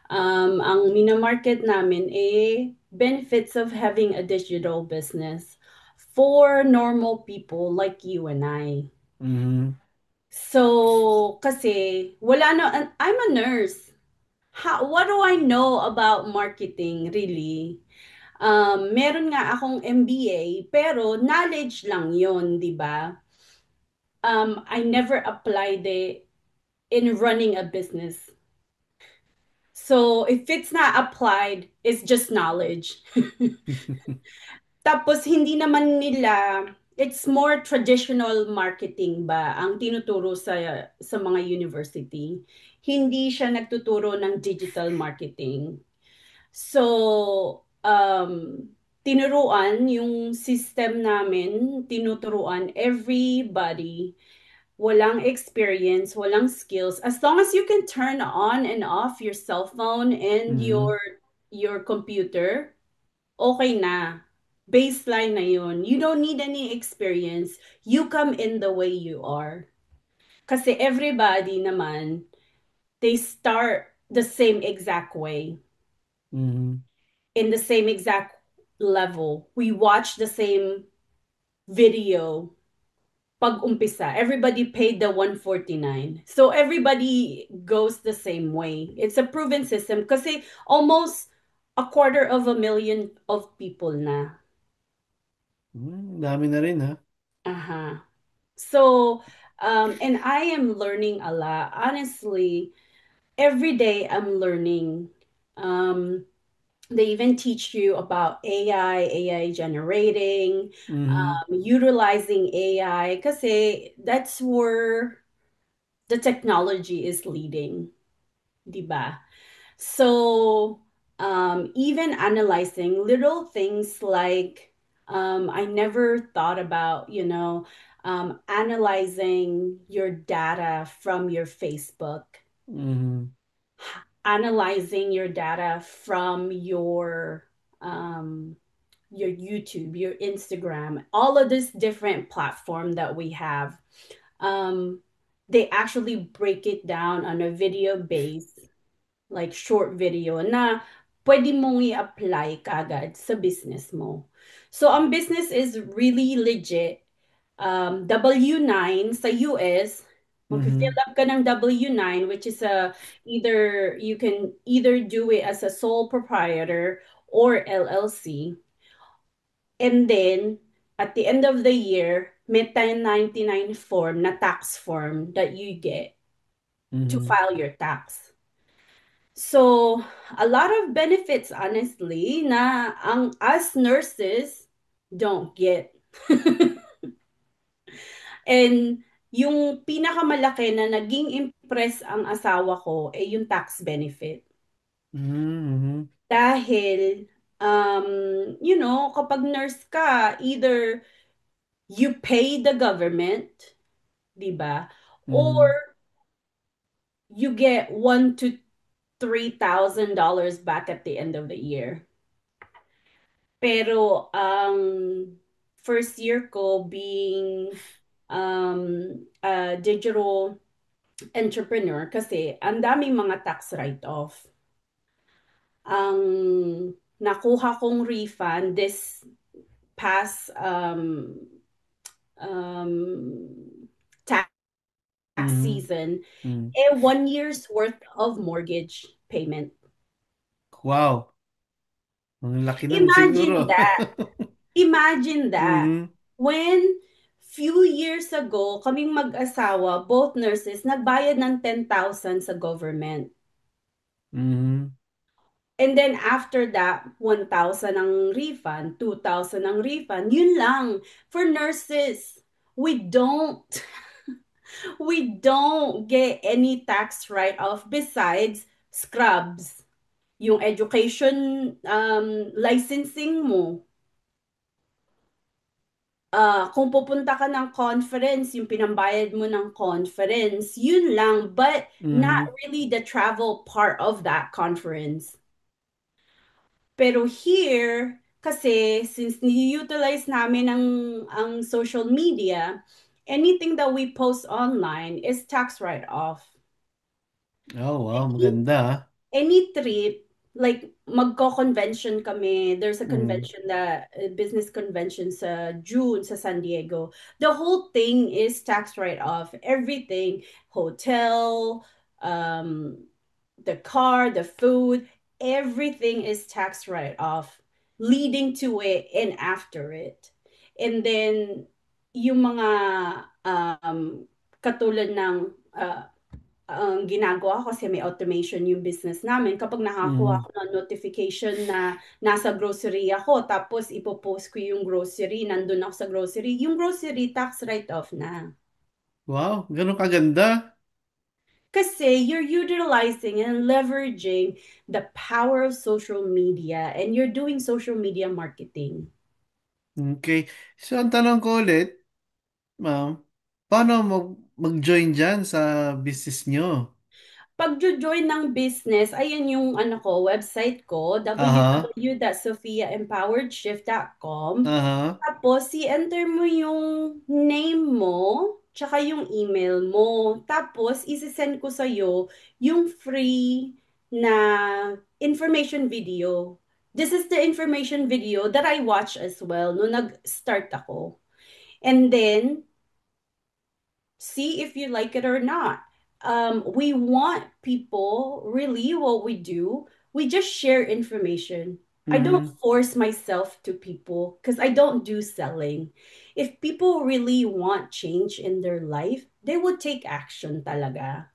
Speaker 2: Ang minamarket namin benefits of having a digital business for normal people like you and I.
Speaker 1: Mhm.
Speaker 2: So, kasi wala na, I'm a nurse. What do I know about marketing, really? Meron nga akong MBA, pero knowledge lang yon, di ba? I never applied it in running a business. So if it's not applied, it's just knowledge. Tapos hindi naman nila, it's more traditional marketing ba ang tinuturo sa mga university. Hindi siya nagtuturo ng digital marketing. So, tinuruan yung system namin, tinuturuan everybody, walang experience, walang skills. As long as you can turn on and off your cell phone and
Speaker 1: Mhm.
Speaker 2: your computer, okay na. Baseline na yun. You don't need any experience. You come in the way you are. Kasi everybody naman, they start the same exact way,
Speaker 1: Mhm.
Speaker 2: in the same exact level. We watch the same video pag umpisa. Everybody paid the 149. So everybody goes the same way. It's a proven system kasi almost a quarter of a million of people na.
Speaker 1: Dami na rin ha.
Speaker 2: Uh-huh. So, and I am learning a lot. Honestly, every day I'm learning. Um, they even teach you about AI generating,
Speaker 1: Mhm.
Speaker 2: utilizing AI, because that's where the technology is leading, diba? So, even analyzing little things like, I never thought about, analyzing your data from your Facebook,
Speaker 1: Mhm.
Speaker 2: analyzing your data from um, your YouTube, your Instagram, all of this different platform that we have. Um, they actually break it down on a video base, like short video na pwede mong i-apply kagad sa business mo. So, ang business is really legit. W-9 sa US, mag-fill
Speaker 1: Mhm.
Speaker 2: up ka ng W-9, which is you can either do it as a sole proprietor or LLC. And then, at the end of the year, may 1099 form na tax form that you get to
Speaker 1: Mhm.
Speaker 2: file your tax. So, a lot of benefits, honestly, na ang us nurses don't get. And yung pinakamalaki na naging impress ang asawa ko ay yung tax benefit.
Speaker 1: Mhm.
Speaker 2: Dahil, kapag nurse ka, either you pay the government, di ba?
Speaker 1: Mhm.
Speaker 2: Or you get $1,000 to $3,000 back at the end of the year. Pero ang first year ko being a digital entrepreneur kasi ang daming mga tax write-off. Ang nakuha kong refund this past tax
Speaker 1: Mhm.
Speaker 2: season,
Speaker 1: Mhm.
Speaker 2: 1 year's worth of mortgage payment.
Speaker 1: Wow. Ang laki nun siguro.
Speaker 2: Imagine that. Imagine that.
Speaker 1: Mhm.
Speaker 2: When few years ago, kaming mag-asawa, both nurses, nagbayad ng 10,000 sa government.
Speaker 1: Mhm.
Speaker 2: And then after that, 1,000 ang refund, 2,000 ang refund. Yun lang. For nurses, we don't we don't get any tax write-off besides scrubs. Yung education licensing mo, kung pupunta ka ng conference, yung pinambayad mo ng conference, yun lang, but not
Speaker 1: Mhm.
Speaker 2: really the travel part of that conference. Pero here, kasi since ni-utilize namin ang social media, anything that we post online is tax write-off.
Speaker 1: Oh, wow, maganda ah.
Speaker 2: Any trip, like magko-convention kami, there's a
Speaker 1: Mhm.
Speaker 2: convention, business convention sa June sa San Diego. The whole thing is tax write-off. Everything, hotel, um, the car, the food, everything is tax write-off, leading to it and after it. And then, yung mga Katulad ng ang ginagawa ko kasi may automation yung business namin. Kapag nakakuha
Speaker 1: Mhm.
Speaker 2: ako ng notification na nasa grocery ako, tapos ipopost ko yung grocery, nandun ako sa grocery, yung grocery tax write-off na.
Speaker 1: Wow, ganun kaganda.
Speaker 2: Kasi you're utilizing and leveraging the power of social media and you're doing social media marketing.
Speaker 1: Okay. So, ang tanong ko ulit, ma'am, paano mag-join dyan sa business nyo?
Speaker 2: Pag-join ng business, ayan yung ano ko, website ko,
Speaker 1: Aha,
Speaker 2: www.sophiaempoweredshift.com.
Speaker 1: aha,
Speaker 2: Tapos, i-enter mo yung name mo, tsaka yung email mo. Tapos, isi-send ko sa'yo yung free na information video. This is the information video that I watch as well nung nag-start ako. And then, see if you like it or not. We want people, really, what we do, we just share information. I don't
Speaker 1: mhm,
Speaker 2: force myself to people because I don't do selling. If people really want change in their life, they would take action talaga.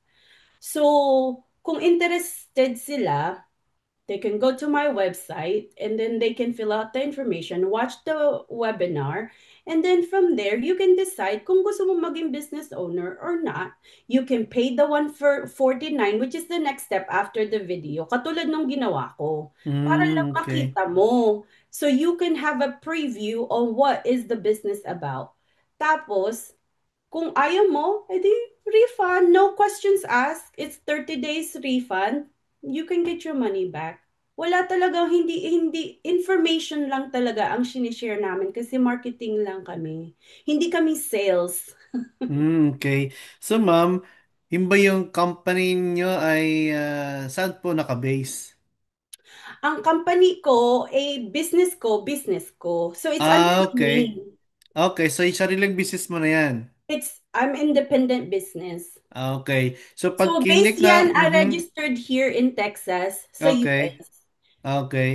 Speaker 2: So, kung interested sila, they can go to my website and then they can fill out the information, watch the webinar, and then from there, you can decide kung gusto mo maging business owner or not. You can pay the one for 49, which is the next step after the video, katulad nung ginawa ko, para lang
Speaker 1: okay.
Speaker 2: makita mo. So you can have a preview on what is the business about. Tapos, kung ayaw mo, edi refund. No questions asked. It's 30 days refund. You can get your money back. Wala talagang hindi information lang talaga ang sinishare namin kasi marketing lang kami. Hindi kami sales.
Speaker 1: Okay. So, ma'am, yun ba yung company nyo ay saan po nakabase?
Speaker 2: Ang company ko, business ko. So it's under
Speaker 1: Okay.
Speaker 2: me.
Speaker 1: Okay, so yung sariling business mo na yan.
Speaker 2: I'm independent business.
Speaker 1: Okay. So, pag
Speaker 2: So
Speaker 1: click
Speaker 2: based
Speaker 1: na,
Speaker 2: yan, I registered here in Texas sa
Speaker 1: okay,
Speaker 2: US.
Speaker 1: okay.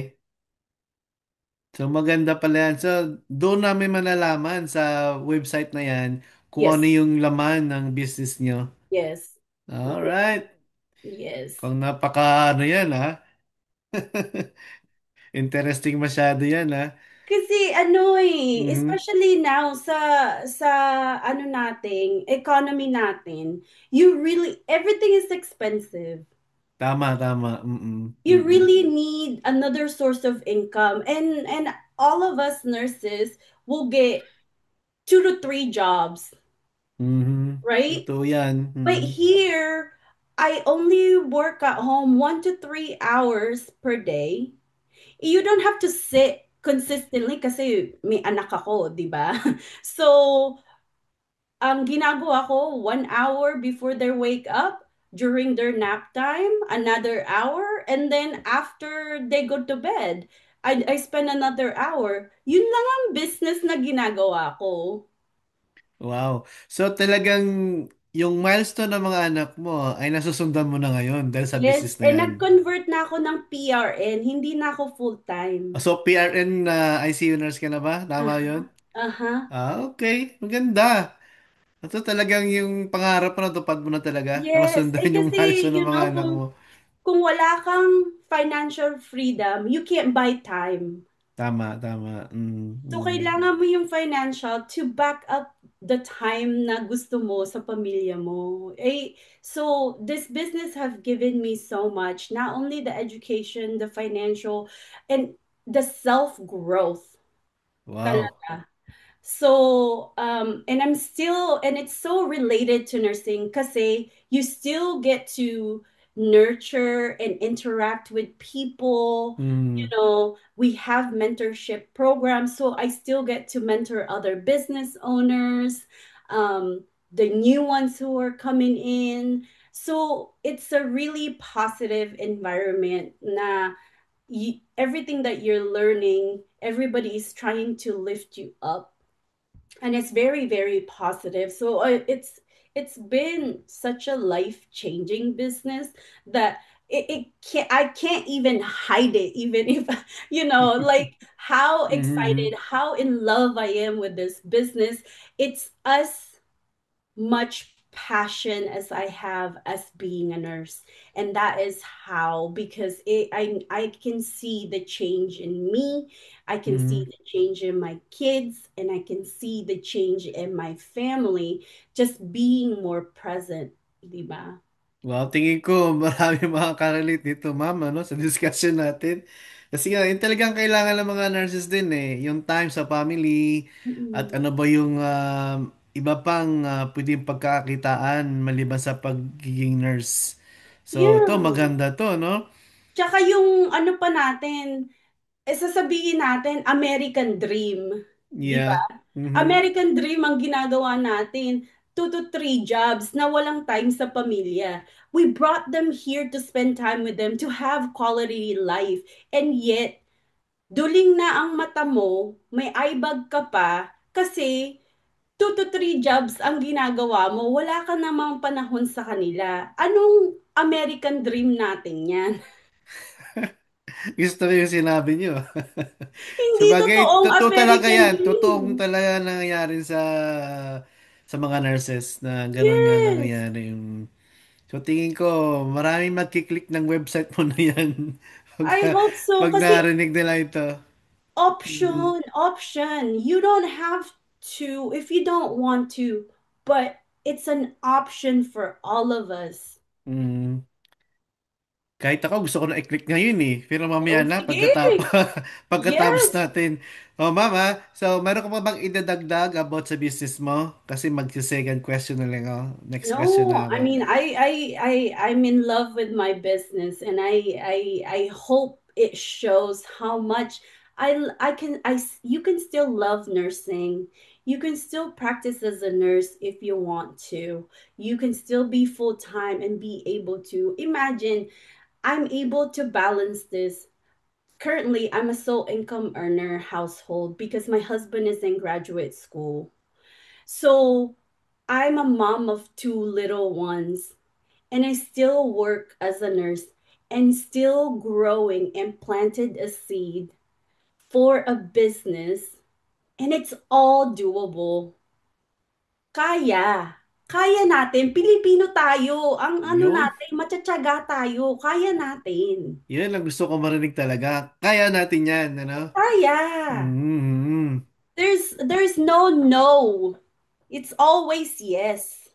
Speaker 1: So maganda pala yan. So doon namin malalaman sa website na yan kung ano
Speaker 2: Yes.
Speaker 1: yung laman ng business nyo.
Speaker 2: Yes.
Speaker 1: Alright.
Speaker 2: Yes.
Speaker 1: Kung napaka ano yan ha. Interesting masyado yan ha.
Speaker 2: Kasi ano
Speaker 1: Mhm.
Speaker 2: especially now sa ano nating economy natin, you really everything is expensive.
Speaker 1: Tama, tama. Mm-mm.
Speaker 2: You
Speaker 1: Mm-mm.
Speaker 2: really need another source of income and all of us nurses will get 2 to 3 jobs,
Speaker 1: Mhm.
Speaker 2: right?
Speaker 1: Totoo yan.
Speaker 2: But
Speaker 1: Mhm.
Speaker 2: here I only work at home 1 to 3 hours per day. You don't have to sit consistently kasi may anak ako, di ba? So, ang ginagawa ko, 1 hour before they wake up, during their nap time, another hour, and then after they go to bed, I spend another hour. Yun lang ang business na ginagawa ko.
Speaker 1: Wow. So talagang yung milestone ng mga anak mo ay nasusundan mo na ngayon dahil sa
Speaker 2: Yes,
Speaker 1: business na
Speaker 2: and
Speaker 1: yan.
Speaker 2: nag-convert na ako ng PRN, hindi na ako full-time.
Speaker 1: So PRN na ICU nurse ka na ba? Tama
Speaker 2: Aha,
Speaker 1: yun?
Speaker 2: aha.
Speaker 1: Okay. Maganda. Ito talagang yung pangarap mo natupad mo na talaga na
Speaker 2: Yes,
Speaker 1: masundan yung
Speaker 2: kasi,
Speaker 1: milestone ng mga anak mo.
Speaker 2: kung wala kang financial freedom, you can't buy time.
Speaker 1: Tama, tama.
Speaker 2: So,
Speaker 1: Mm.
Speaker 2: kailangan mo yung financial to back up the time na gusto mo sa pamilya mo. So, this business have given me so much, not only the education, the financial, and the self-growth
Speaker 1: Wow.
Speaker 2: talaga. So, and it's so related to nursing kasi you still get to nurture and interact with people.
Speaker 1: Mm.
Speaker 2: We have mentorship programs, so I still get to mentor other business owners, the new ones who are coming in. So, it's a really positive environment na everything that you're learning, everybody is trying to lift you up and it's very very positive. So it's been such a life changing business that it can't I can't even hide it, even if like how
Speaker 1: Mhm.
Speaker 2: excited, how in love I am with this business. It's us much passion as I have as being a nurse. And that is how, because I can see the change in me, I can see
Speaker 1: Mhm.
Speaker 2: the change in my kids, and I can see the change in my family just being more present, di ba?
Speaker 1: Wow, tingin ko marami makaka-relate dito, ma'am, ano, sa discussion natin. Kasi nga, yun talagang kailangan ng mga nurses din eh. Yung time sa family, at
Speaker 2: Mm.
Speaker 1: ano ba yung iba pang pwedeng pagkakakitaan maliban sa pagiging nurse. So, ito,
Speaker 2: Yeah.
Speaker 1: maganda to, no?
Speaker 2: Tsaka yung ano pa natin, sasabihin natin, American Dream. Di ba?
Speaker 1: Yeah. Mm-hmm.
Speaker 2: American Dream ang ginagawa natin. 2 to 3 jobs na walang time sa pamilya. We brought them here to spend time with them, to have quality life. And yet, duling na ang mata mo, may eye bag ka pa, kasi 2 to 3 jobs ang ginagawa mo, wala ka namang panahon sa kanila. Anong American Dream natin yan?
Speaker 1: Gusto ko yung sinabi niyo.
Speaker 2: Hindi
Speaker 1: Sabagay,
Speaker 2: totoong
Speaker 1: totoo talaga
Speaker 2: American
Speaker 1: yan.
Speaker 2: Dream.
Speaker 1: Totoong talaga nangyayari sa mga nurses na gano'n nga
Speaker 2: Yes.
Speaker 1: nangyayari. So tingin ko, maraming magkiklik ng website mo na yan
Speaker 2: I
Speaker 1: pag,
Speaker 2: hope so.
Speaker 1: pag
Speaker 2: Kasi
Speaker 1: narinig nila ito. Mm,
Speaker 2: option. You don't have to if you don't want to, but it's an option for all of us.
Speaker 1: mm. Kahit ako gusto ko na i-click ngayon eh. Pero mamaya
Speaker 2: Oh,
Speaker 1: na pagkatapos
Speaker 2: sige.
Speaker 1: pagkatapos
Speaker 2: Yes.
Speaker 1: natin. Oh mama, so meron ka pa bang idadagdag about sa business mo? Kasi magsi-second question na lang ako. Next question
Speaker 2: No,
Speaker 1: na
Speaker 2: I
Speaker 1: ako.
Speaker 2: mean, I'm in love with my business, and I hope it shows how much I can, you can still love nursing. You can still practice as a nurse if you want to. You can still be full time and be able to imagine. I'm able to balance this. Currently, I'm a sole income earner household because my husband is in graduate school. So I'm a mom of 2 little ones, and I still work as a nurse and still growing and planted a seed for a business, and it's all doable. Kaya. Kaya natin. Pilipino tayo. Ang ano
Speaker 1: Yun.
Speaker 2: natin, matiyatiyaga tayo. Kaya natin.
Speaker 1: Yan ang gusto ko marinig talaga. Kaya natin yan, ano?
Speaker 2: Kaya.
Speaker 1: Mm-hmm.
Speaker 2: There's no no. It's always yes.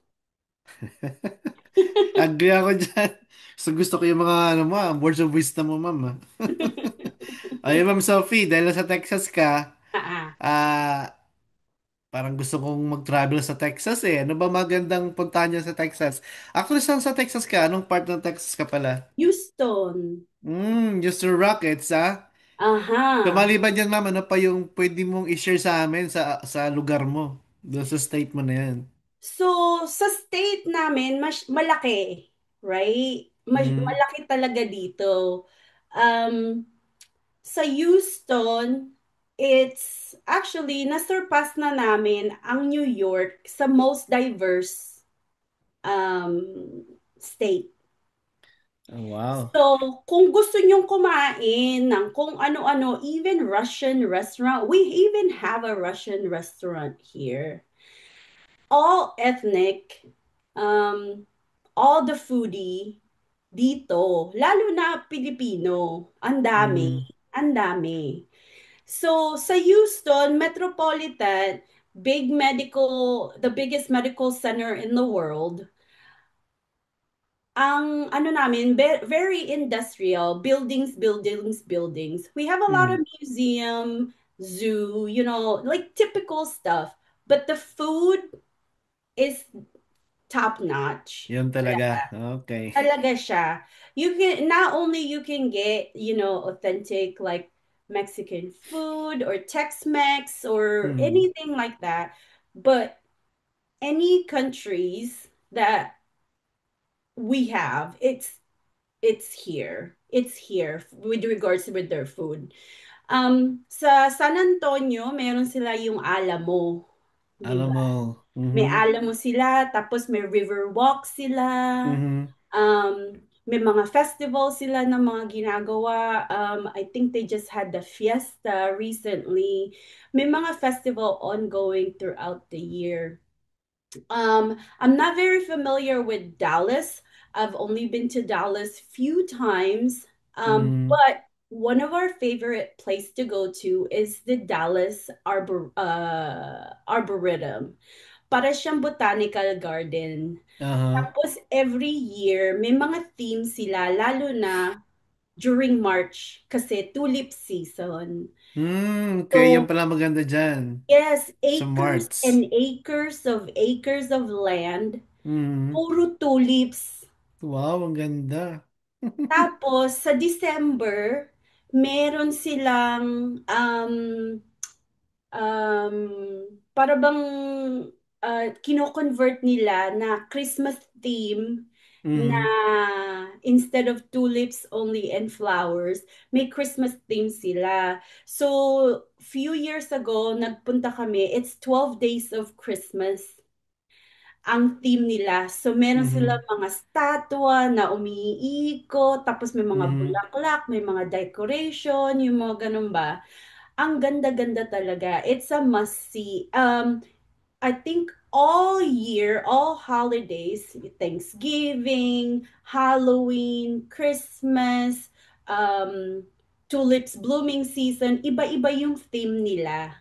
Speaker 1: Agree ako dyan. So gusto ko yung mga ano mo, words of wisdom mo, ma'am. Ayun, Ma'am Sophie, dahil nasa Texas ka,
Speaker 2: Ah,
Speaker 1: ah, parang gusto kong mag-travel sa Texas eh. Ano ba magandang puntahan niya sa Texas? Actually, saan sa Texas ka? Anong part ng Texas ka pala?
Speaker 2: Houston.
Speaker 1: Houston Rockets, ah. So,
Speaker 2: Aha.
Speaker 1: maliban dyan, ma'am, ano pa yung pwede mong i-share sa amin sa lugar mo? Doon sa state mo na yan.
Speaker 2: So, sa state namin, malaki, right?
Speaker 1: Mm,
Speaker 2: Malaki talaga dito. Um, sa Houston, it's actually nasurpass na namin ang New York sa most diverse state.
Speaker 1: oh, wow.
Speaker 2: So, kung gusto nyong kumain ng kung ano-ano, even Russian restaurant, we even have a Russian restaurant here. All ethnic, um, all the foodie dito, lalo na Pilipino,
Speaker 1: Mm,
Speaker 2: ang dami. So, sa Houston Metropolitan, the biggest medical center in the world, ang ano namin, very industrial, buildings, buildings, buildings. We have a lot of
Speaker 1: mm.
Speaker 2: museum, zoo, like typical stuff. But the food is top notch.
Speaker 1: Yun talaga. Okay.
Speaker 2: Talaga siya. You can not only you can get, authentic like Mexican food or Tex-Mex or
Speaker 1: Mm.
Speaker 2: anything like that, but any countries that we have, it's here. It's here with regards with their food. Sa San Antonio, meron sila yung Alamo, 'di
Speaker 1: Alam
Speaker 2: ba?
Speaker 1: mo.
Speaker 2: May
Speaker 1: Mhm.
Speaker 2: Alamo sila, tapos may river walk sila.
Speaker 1: Mhm.
Speaker 2: May mga festival sila na mga ginagawa. I think they just had the fiesta recently. May mga festival ongoing throughout the year. I'm not very familiar with Dallas. I've only been to Dallas few times.
Speaker 1: Mm,
Speaker 2: But one of our favorite place to go to is the Dallas Arboretum. Para siyang botanical garden.
Speaker 1: uh-huh.
Speaker 2: Tapos every year, may mga themes sila, lalo na during March kasi tulip season.
Speaker 1: Okay, yan
Speaker 2: So,
Speaker 1: pala maganda dyan.
Speaker 2: yes,
Speaker 1: Sa
Speaker 2: acres
Speaker 1: Marts.
Speaker 2: and acres of land,
Speaker 1: Mm.
Speaker 2: puro tulips.
Speaker 1: Wow, ang ganda.
Speaker 2: Tapos, sa December, meron silang um, para bang kino-convert nila na Christmas theme na
Speaker 1: Mm.
Speaker 2: instead of tulips only and flowers, may Christmas theme sila. So, few years ago, nagpunta kami. It's 12 days of Christmas ang theme nila. So, meron sila
Speaker 1: Mhm.
Speaker 2: mga statwa na umiikot, tapos may mga
Speaker 1: Mhm.
Speaker 2: bulaklak, may mga decoration, yung mga ganun ba. Ang ganda-ganda talaga. It's a must-see. I think all year, all holidays, Thanksgiving, Halloween, Christmas, um, tulips blooming season, iba-iba yung theme nila.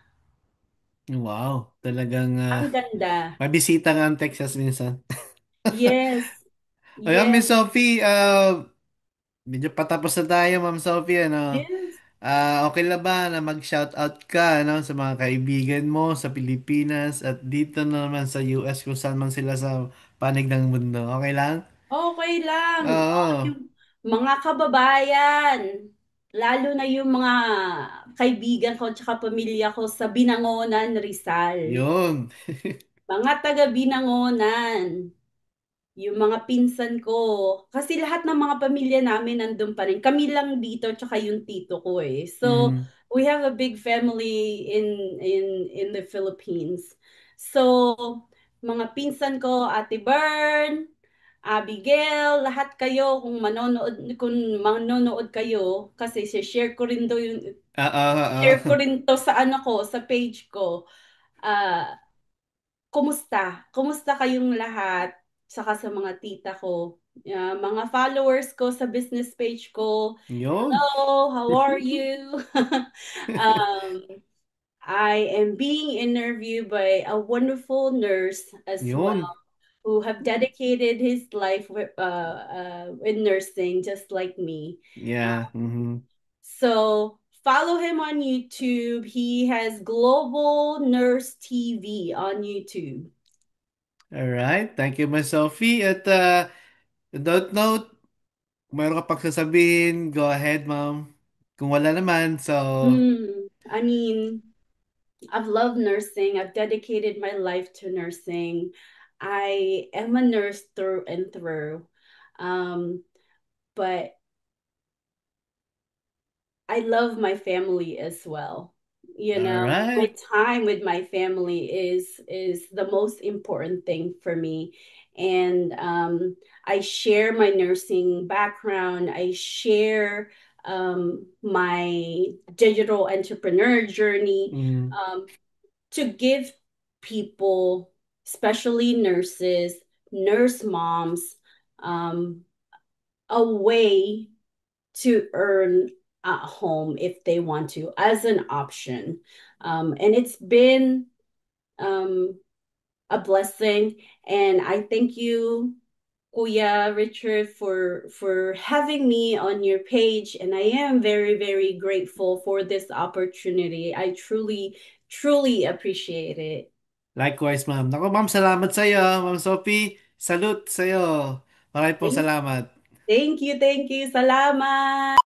Speaker 1: Wow, talagang
Speaker 2: Ang ganda.
Speaker 1: mabisita nga ang Texas minsan.
Speaker 2: Yes.
Speaker 1: Ayan, Miss
Speaker 2: Yes.
Speaker 1: Sophie, medyo patapos na tayo, Ma'am Sophie, ano?
Speaker 2: Yes.
Speaker 1: Okay lang ba na mag-shoutout ka, ano, sa mga kaibigan mo sa Pilipinas at dito na naman sa US kung saan man sila sa panig ng mundo? Okay lang?
Speaker 2: Okay lang. Oh,
Speaker 1: Oo,
Speaker 2: yung mga kababayan, lalo na yung mga kaibigan ko at pamilya ko sa Binangonan, Rizal.
Speaker 1: yun.
Speaker 2: Mga taga Binangonan, yung mga pinsan ko. Kasi lahat ng mga pamilya namin nandun pa rin. Kami lang dito, tsaka yung tito ko eh. So,
Speaker 1: Mhm.
Speaker 2: we have a big family in the Philippines. So, mga pinsan ko, Ate Bern, Abigail, lahat kayo kung manonood kayo kasi share ko rin
Speaker 1: Oo,
Speaker 2: share ko rin to sa ano ko, sa page ko. Ah, kumusta? Kumusta kayong lahat? Saka sa mga tita ko, mga followers ko sa business page ko.
Speaker 1: yun.
Speaker 2: Hello, how are you? um, I am being interviewed by a wonderful nurse as well
Speaker 1: Yun.
Speaker 2: who have dedicated his life with nursing, just like me.
Speaker 1: Yeah. Mhm.
Speaker 2: So follow him on YouTube. He has Global Nurse TV on YouTube.
Speaker 1: Alright, thank you, Miss Sophie. At don't note, kung mayroon ka pang sasabihin, go ahead, ma'am. Kung wala naman, so,
Speaker 2: I mean, I've loved nursing. I've dedicated my life to nursing. I am a nurse through and through. Um, but I love my family as well. You know, my
Speaker 1: alright.
Speaker 2: time with my family is the most important thing for me. And I share my nursing background. I share my digital entrepreneur journey
Speaker 1: Mm,
Speaker 2: um, to give people, especially nurses, nurse moms, um, a way to earn at home if they want to as an option. And it's been um, a blessing. And I thank you, Kuya Richard, for having me on your page. And I am very, very grateful for this opportunity. I truly, truly appreciate it.
Speaker 1: likewise, ma'am. Naku, ma'am, salamat sa iyo. Ma'am Sophie, salute sa iyo. Maraming pong
Speaker 2: Thank,
Speaker 1: salamat.
Speaker 2: thank you, thank you. Salamat.